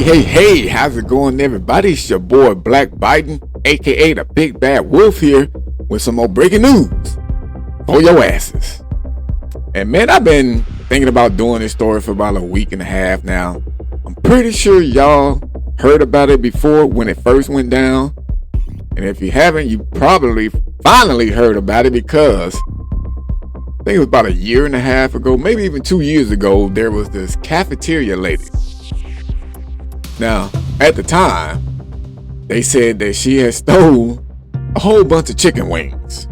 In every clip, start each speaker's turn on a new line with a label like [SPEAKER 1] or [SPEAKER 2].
[SPEAKER 1] Hey, how's it going, everybody? It's your boy Black Biden, aka the Big Bad Wolf here, with some more breaking news for your asses. And man, I've been thinking about doing this story for about a week and a half now. I'm pretty sure y'all heard about it before when it first went down. And if you haven't, you probably finally heard about it because I think it was about a year and a half ago, maybe even 2 years ago, there was this cafeteria lady. Now, at the time, they said that she had stole a whole bunch of chicken wings.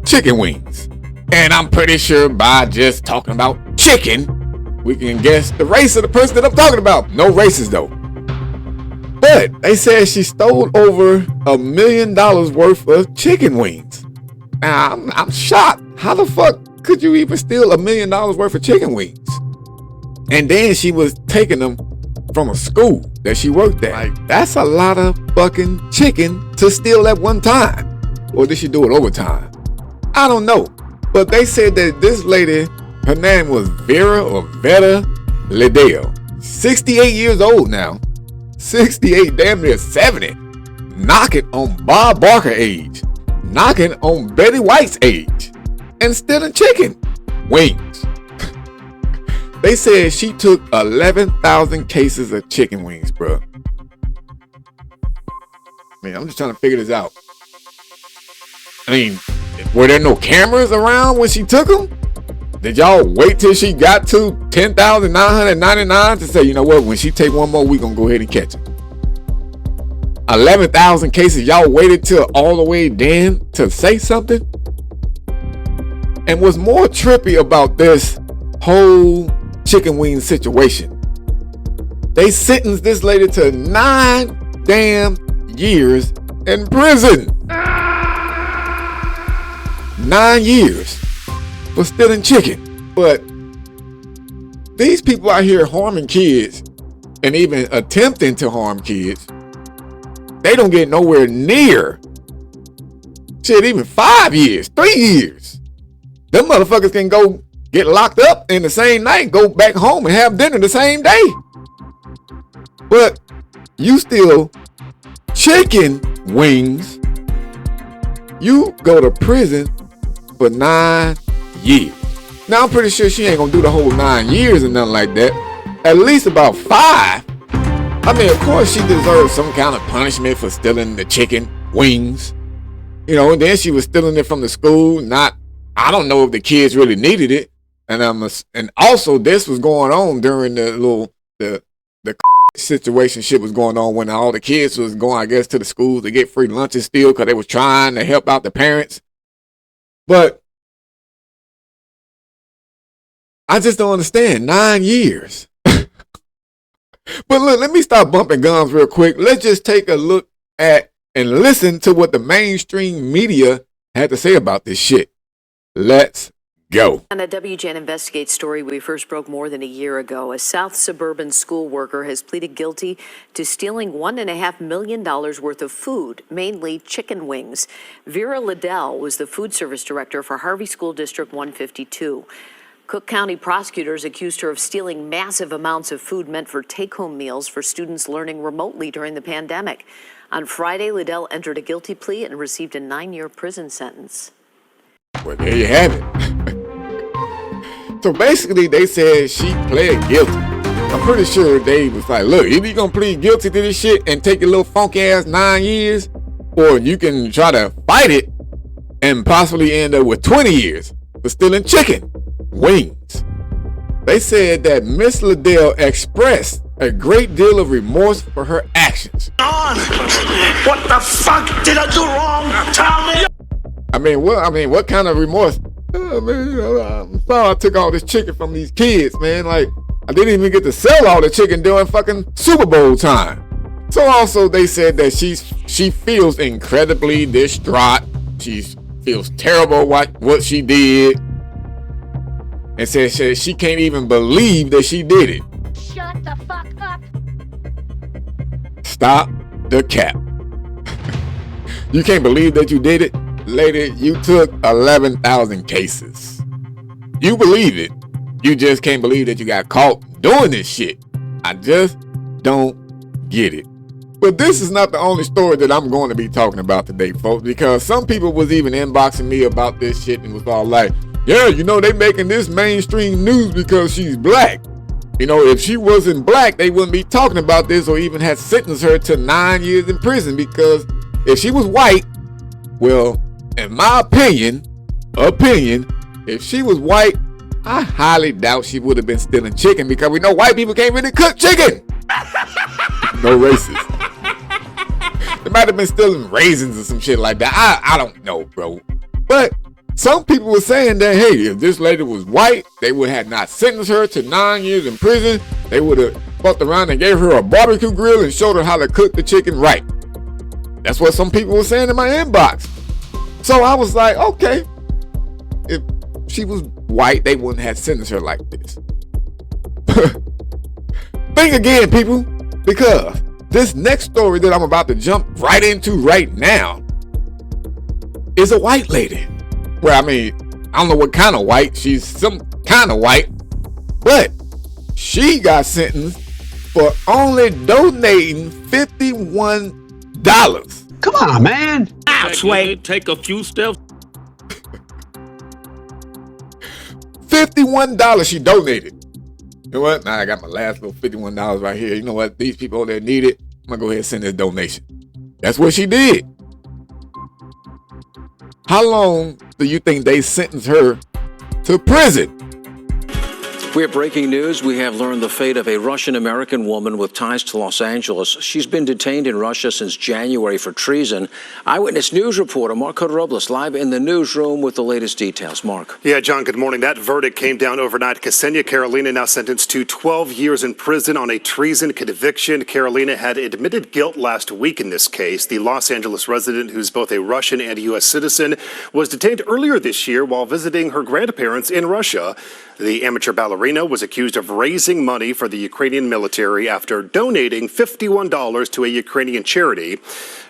[SPEAKER 1] Chicken wings. And I'm pretty sure by just talking about chicken, we can guess the race of the person that I'm talking about. No races though. But they said she stole over $1 million worth of chicken wings. Now, I'm shocked. How the fuck could you even steal $1 million worth of chicken wings? And then she was taking them from a school that she worked at. Like, that's a lot of fucking chicken to steal at one time. Or did she do it overtime? I don't know. But they said that this lady, her name was Veta Liddell. 68 years old now. 68, damn near 70. Knocking on Bob Barker age. Knocking on Betty White's age. And stealing chicken wings. They said she took 11,000 cases of chicken wings, bro. Man, I'm just trying to figure this out. I mean, were there no cameras around when she took them? Did y'all wait till she got to 10,999 to say, you know what, when she take one more, we gonna go ahead and catch her? 11,000 cases, y'all waited till all the way then to say something? And what's more trippy about this whole chicken wing situation, they sentenced this lady to 9 damn years in prison. 9 years for stealing chicken. But these people out here harming kids and even attempting to harm kids, they don't get nowhere near shit, even 5 years, 3 years. Them motherfuckers can go get locked up in the same night, go back home and have dinner the same day. But you steal chicken wings, you go to prison for 9 years. Now I'm pretty sure she ain't gonna do the whole 9 years or nothing like that. At least about 5. I mean, of course she deserves some kind of punishment for stealing the chicken wings. You know, and then she was stealing it from the school. I don't know if the kids really needed it. And also this was going on during the situation shit was going on when all the kids was going, I guess, to the schools to get free lunches still because they was trying to help out the parents. But I just don't understand. 9 years. But look, let me stop bumping guns real quick. Let's just take a look at and listen to what the mainstream media had to say about this shit. Let's go.
[SPEAKER 2] On a WGN Investigate story we first broke more than a year ago, a South suburban school worker has pleaded guilty to stealing $1.5 million worth of food, mainly chicken wings. Vera Liddell was the food service director for Harvey School District 152. Cook County prosecutors accused her of stealing massive amounts of food meant for take-home meals for students learning remotely during the pandemic. On Friday, Liddell entered a guilty plea and received a 9-year prison sentence.
[SPEAKER 1] Well, there you have it. So basically, they said she pled guilty. I'm pretty sure they was like, look, either you gonna plead guilty to this shit and take your little funky ass 9 years, or you can try to fight it and possibly end up with 20 years for stealing chicken wings. They said that Miss Liddell expressed a great deal of remorse for her actions.
[SPEAKER 3] What the fuck did I do wrong? Tell me.
[SPEAKER 1] What kind of remorse? I'm sorry I took all this chicken from these kids, man. Like, I didn't even get to sell all the chicken during fucking Super Bowl time. So also they said that she feels incredibly distraught. She feels terrible what she did. And said she can't even believe that she did it.
[SPEAKER 4] Shut the fuck up.
[SPEAKER 1] Stop the cap. You can't believe that you did it? Lady, you took 11,000 cases. You believe it. You just can't believe that you got caught doing this shit. I just don't get it. But this is not the only story that I'm going to be talking about today, folks, because some people was even inboxing me about this shit and was all like, yeah, you know, they making this mainstream news because she's black. You know, if she wasn't black, they wouldn't be talking about this or even had sentenced her to 9 years in prison, because if she was white, well, in my opinion, if she was white, I highly doubt she would have been stealing chicken, because we know white people can't really cook chicken. No racist. They might have been stealing raisins or some shit like that. I don't know, bro. But some people were saying that, hey, if this lady was white, they would have not sentenced her to 9 years in prison. They would have fucked around and gave her a barbecue grill and showed her how to cook the chicken right. That's what some people were saying in my inbox. So I was like, okay, if she was white, they wouldn't have sentenced her like this. Think again, people, because this next story that I'm about to jump right into right now is a white lady. Well, I mean, I don't know what kind of white. She's some kind of white. But she got sentenced for only donating $51.
[SPEAKER 5] Come on, man.
[SPEAKER 3] Take a few steps.
[SPEAKER 1] $51 she donated. You know what? Now I got my last little $51 right here. You know what? These people over there need it. I'm going to go ahead and send this donation. That's what she did. How long do you think they sentenced her to prison?
[SPEAKER 6] We have breaking news. We have learned the fate of a Russian-American woman with ties to Los Angeles. She's been detained in Russia since January for treason. Eyewitness News reporter Marco Robles live in the newsroom with the latest details. Mark.
[SPEAKER 7] Yeah, John, good morning. That verdict came down overnight. Ksenia Karolina now sentenced to 12 years in prison on a treason conviction. Karolina had admitted guilt last week in this case. The Los Angeles resident, who's both a Russian and U.S. citizen, was detained earlier this year while visiting her grandparents in Russia. The amateur ballerina was accused of raising money for the Ukrainian military after donating $51 to a Ukrainian charity.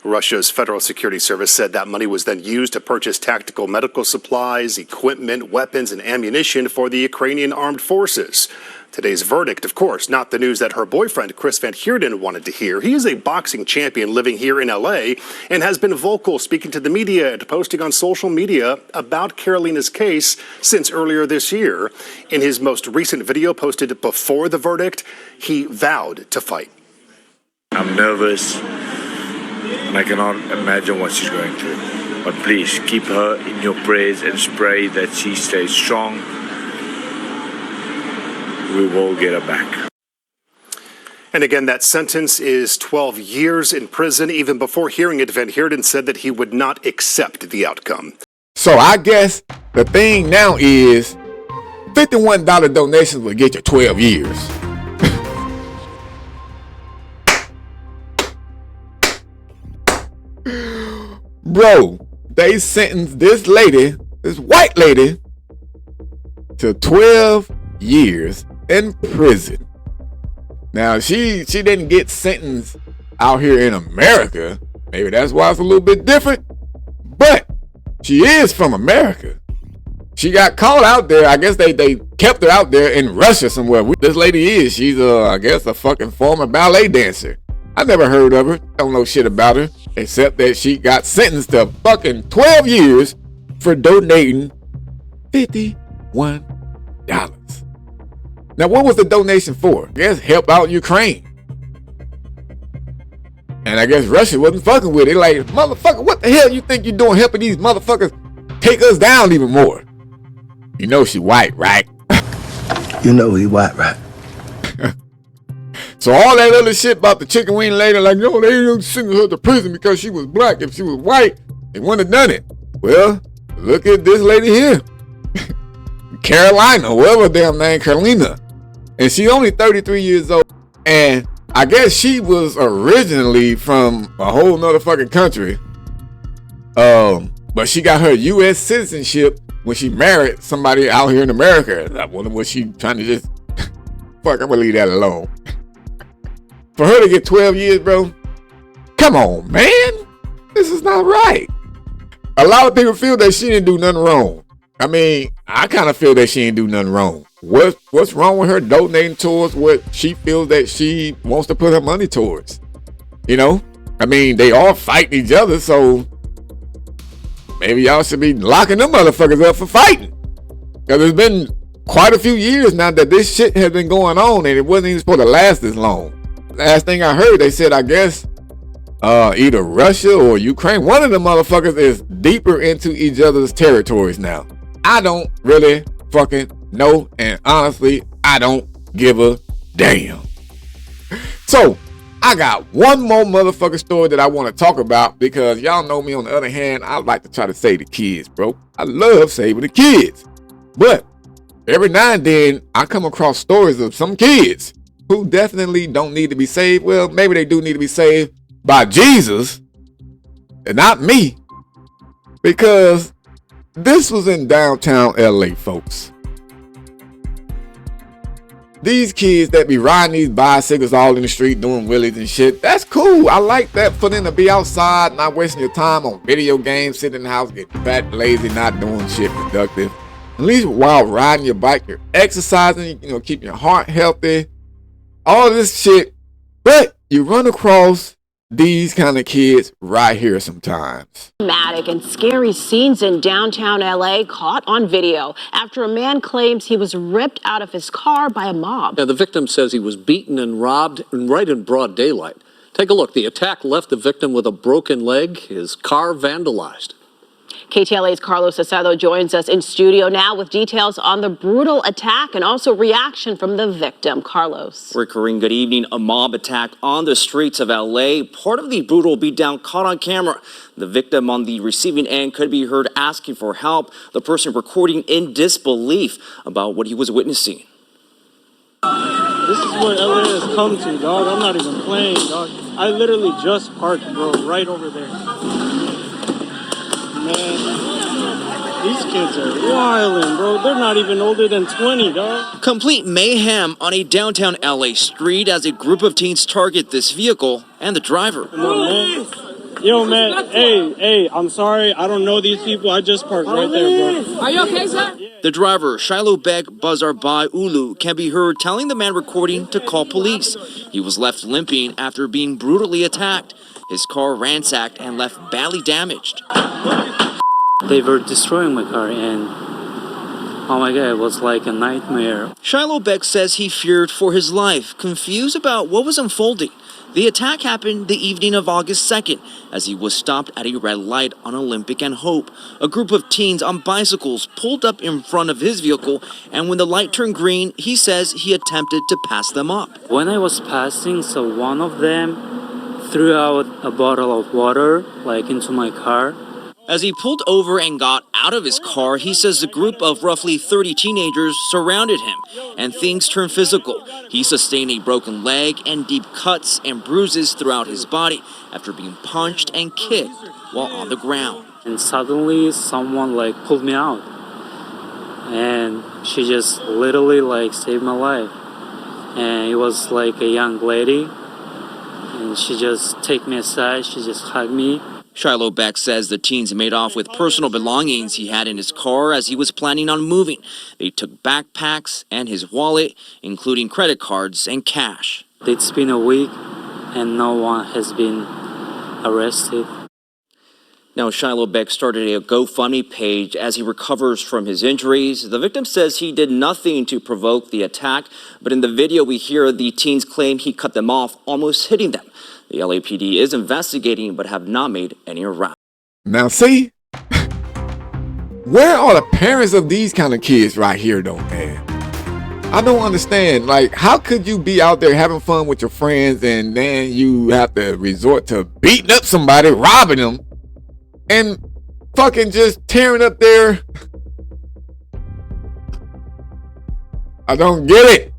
[SPEAKER 7] Russia's Federal Security Service said that money was then used to purchase tactical medical supplies, equipment, weapons, and ammunition for the Ukrainian armed forces. Today's verdict, of course, not the news that her boyfriend, Chris Van Heerden, wanted to hear. He is a boxing champion living here in L.A. and has been vocal, speaking to the media and posting on social media about Karolina's case since earlier this year. In his most recent video posted before the verdict, he vowed to fight.
[SPEAKER 8] I'm nervous, and I cannot imagine what she's going through. But please, keep her in your prayers and pray that she stays strong. We will get her back.
[SPEAKER 7] And again, that sentence is 12 years in prison. Even before hearing it, Van Heerden said that he would not accept the outcome.
[SPEAKER 1] So I guess the thing now is $51 donations will get you 12 years. Bro, they sentenced this lady, this white lady, to 12 years in prison. Now, she didn't get sentenced out here in America. Maybe that's why it's a little bit different. But she is from America. She got caught out there. I guess they kept her out there in Russia somewhere. This lady is. She's, I guess, a fucking former ballet dancer. I never heard of her. Don't know shit about her. Except that she got sentenced to fucking 12 years for donating $51. Now, what was the donation for? I guess help out Ukraine. And I guess Russia wasn't fucking with it. Like, motherfucker, what the hell you think you're doing helping these motherfuckers take us down even more? You know she white, right?
[SPEAKER 5] You know he white, right?
[SPEAKER 1] So all that other shit about the chicken wing lady, like, no, they didn't send her to prison because she was black. If she was white, they wouldn't have done it. Well, look at this lady here. Carolina, whatever damn name, Karolina. And she's only 33 years old. And I guess she was originally from a whole nother fucking country. But she got her U.S. citizenship when she married somebody out here in America. I wonder what she trying to just... Fuck, I'm gonna leave that alone. For her to get 12 years, bro, come on, man. This is not right. A lot of people feel that she didn't do nothing wrong. I mean, I kind of feel that she didn't do nothing wrong. what's wrong with her donating towards what she feels that she wants to put her money towards? You know, I mean, they all fighting each other, so maybe y'all should be locking them motherfuckers up for fighting. Because it's been quite a few years now that this shit has been going on, and it wasn't even supposed to last this long. Last thing I heard, they said, I guess, either Russia or Ukraine, one of the motherfuckers is deeper into each other's territories now. I don't really fucking know, and honestly, I don't give a damn. So, I got one more motherfucking story that I want to talk about, because y'all know me, on the other hand, I like to try to save the kids, bro. I love saving the kids. But every now and then, I come across stories of some kids who definitely don't need to be saved. Well, maybe they do need to be saved by Jesus and not me, because this was in downtown LA, folks. These kids that be riding these bicycles all in the street doing wheelies and shit, that's cool. I like that, for them to be outside, not wasting your time on video games, sitting in the house, getting fat, lazy, not doing shit productive. At least while riding your bike, you're exercising, you know, keeping your heart healthy, all this shit. But you run across these kind of kids right here sometimes.
[SPEAKER 9] Dramatic and scary scenes in downtown LA caught on video after a man claims he was ripped out of his car by a mob.
[SPEAKER 10] Now, the victim says he was beaten and robbed right in broad daylight. Take a look. The attack left the victim with a broken leg, his car vandalized.
[SPEAKER 9] KTLA's Carlos Acedo joins us in studio now with details on the brutal attack and also reaction from the victim. Carlos.
[SPEAKER 11] Rick Kareem, good evening. A mob attack on the streets of LA. Part of the brutal beatdown caught on camera. The victim on the receiving end could be heard asking for help. The person recording in disbelief about what he was witnessing.
[SPEAKER 12] This is what LA has come to, dog. I'm not even playing, dog. I literally just parked, bro, right over there. Man, these kids are wildin', bro. They're not even older than 20, dog.
[SPEAKER 11] Complete mayhem on a downtown LA street as a group of teens target this vehicle and the driver.
[SPEAKER 12] Come on, man. Yo, man, hey, I'm sorry. I don't know these people. I just parked right there, bro.
[SPEAKER 9] Are you okay, sir?
[SPEAKER 11] The driver, Shiloh Beck Bazarbai Ulu, can be heard telling the man recording to call police. He was left limping after being brutally attacked. His car ransacked and left badly damaged.
[SPEAKER 13] They were destroying my car, and oh my God, it was like a nightmare.
[SPEAKER 11] Shiloh Beck says he feared for his life, confused about what was unfolding. The attack happened the evening of August 2nd as he was stopped at a red light on Olympic and Hope. A group of teens on bicycles pulled up in front of his vehicle, and when the light turned green, he says he attempted to pass them up.
[SPEAKER 13] When I was passing, so one of them threw out a bottle of water, like, into my car.
[SPEAKER 11] As he pulled over and got out of his car, he says a group of roughly 30 teenagers surrounded him, and things turned physical. He sustained a broken leg and deep cuts and bruises throughout his body after being punched and kicked while on the ground.
[SPEAKER 13] And suddenly someone like pulled me out, and she just literally like saved my life. And it was like a young lady, and she just took me aside, she just hugged me.
[SPEAKER 11] Shiloh Beck says the teens made off with personal belongings he had in his car as he was planning on moving. They took backpacks and his wallet, including credit cards and cash.
[SPEAKER 13] It's been a week and no one has been arrested.
[SPEAKER 11] Now, Shiloh Beck started a GoFundMe page as he recovers from his injuries. The victim says he did nothing to provoke the attack, but in the video we hear the teens claim he cut them off, almost hitting them. The LAPD is investigating but have not made any arrests.
[SPEAKER 1] Now see, where are the parents of these kind of kids right here though, man? I don't understand. Like, how could you be out there having fun with your friends and then you have to resort to beating up somebody, robbing them, and fucking just tearing up their... I don't get it.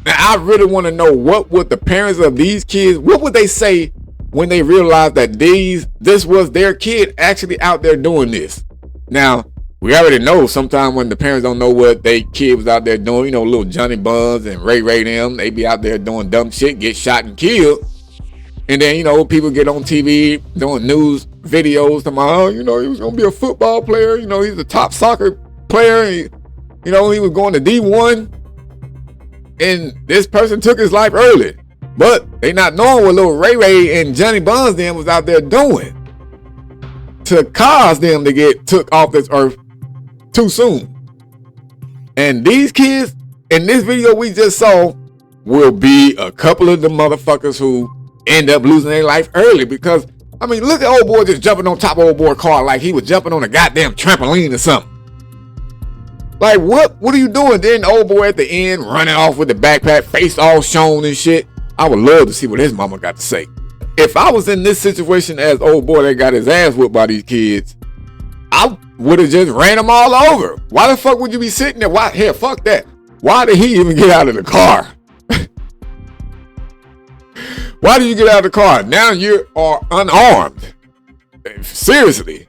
[SPEAKER 1] Now, I really want to know, what would the parents of these kids, what would they say when they realized that this was their kid actually out there doing this? Now, we already know sometimes when the parents don't know what their kid was out there doing, you know, little Johnny Buns and Ray them, they be out there doing dumb shit, get shot and killed. And then, you know, people get on TV doing news videos talking about, oh, you know, he was going to be a football player. You know, he's a top soccer player. You know, he was going to D1, and this person took his life early. But they not knowing what little Ray Ray and Johnny Buns them was out there doing to cause them to get took off this earth too soon. And these kids in this video we just saw will be a couple of the motherfuckers who end up losing their life early, because I mean, look at old boy just jumping on top of old boy car like he was jumping on a goddamn trampoline or something. Like, what are you doing? Then the old boy at the end running off with the backpack, face all shown and shit. I would love to see what his mama got to say. If I was in this situation as old boy that got his ass whipped by these kids, I would have just ran them all over. Why the fuck would you be sitting there? Why? Hell, fuck that. Why did he even get out of the car? Why did you get out of the car? Now you are unarmed. Seriously.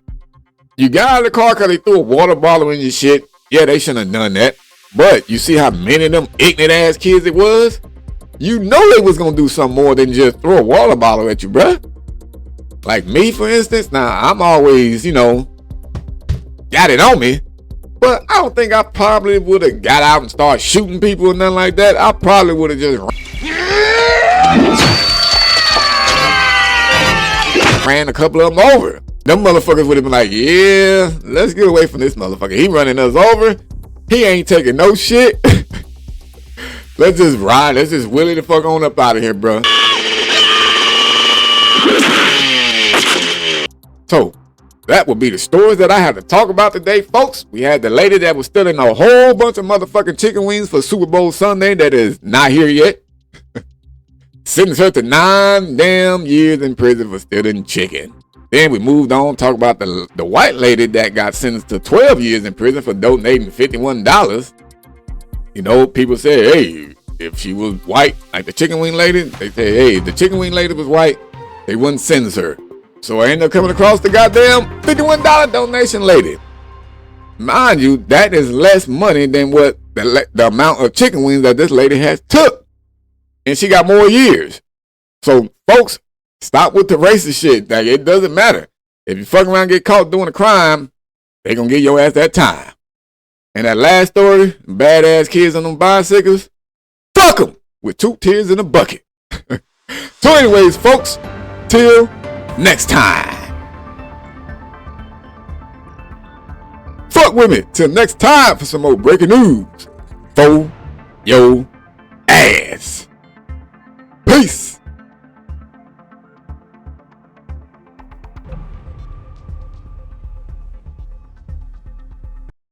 [SPEAKER 1] You got out of the car because they threw a water bottle in your shit. Yeah, they shouldn't have done that. But you see how many of them ignorant ass kids it was? You know they was going to do something more than just throw a water bottle at you, bruh. Like me, for instance. Now, I'm always, you know, got it on me. But I don't think I probably would have got out and started shooting people or nothing like that. I probably would have just ran a couple of them over. Them motherfuckers would have been like, yeah, let's get away from this motherfucker. He running us over. He ain't taking no shit. Let's just ride. Let's just wheelie the fuck on up out of here, bro. So, that would be the stories that I had to talk about today, folks. We had the lady that was stealing a whole bunch of motherfucking chicken wings for Super Bowl Sunday that is not here yet. Sentenced her to 9 damn years in prison for stealing chicken. Then we moved on, talk about the white lady that got sentenced to 12 years in prison for donating $51. You know, people say, hey, if she was white, like the chicken wing lady, they say, hey, if the chicken wing lady was white, they wouldn't sentence her. So I ended up coming across the goddamn $51 donation lady. Mind you, that is less money than what the amount of chicken wings that this lady has took. And she got more years. So, folks, stop with the racist shit. Like, it doesn't matter. If you fuck around and get caught doing a crime, they gonna give your ass that time. And that last story, badass kids on them bicycles, fuck them with 2 tears in a bucket. So anyways, folks, till next time. Fuck with me till next time for some more breaking news for your ass. Peace.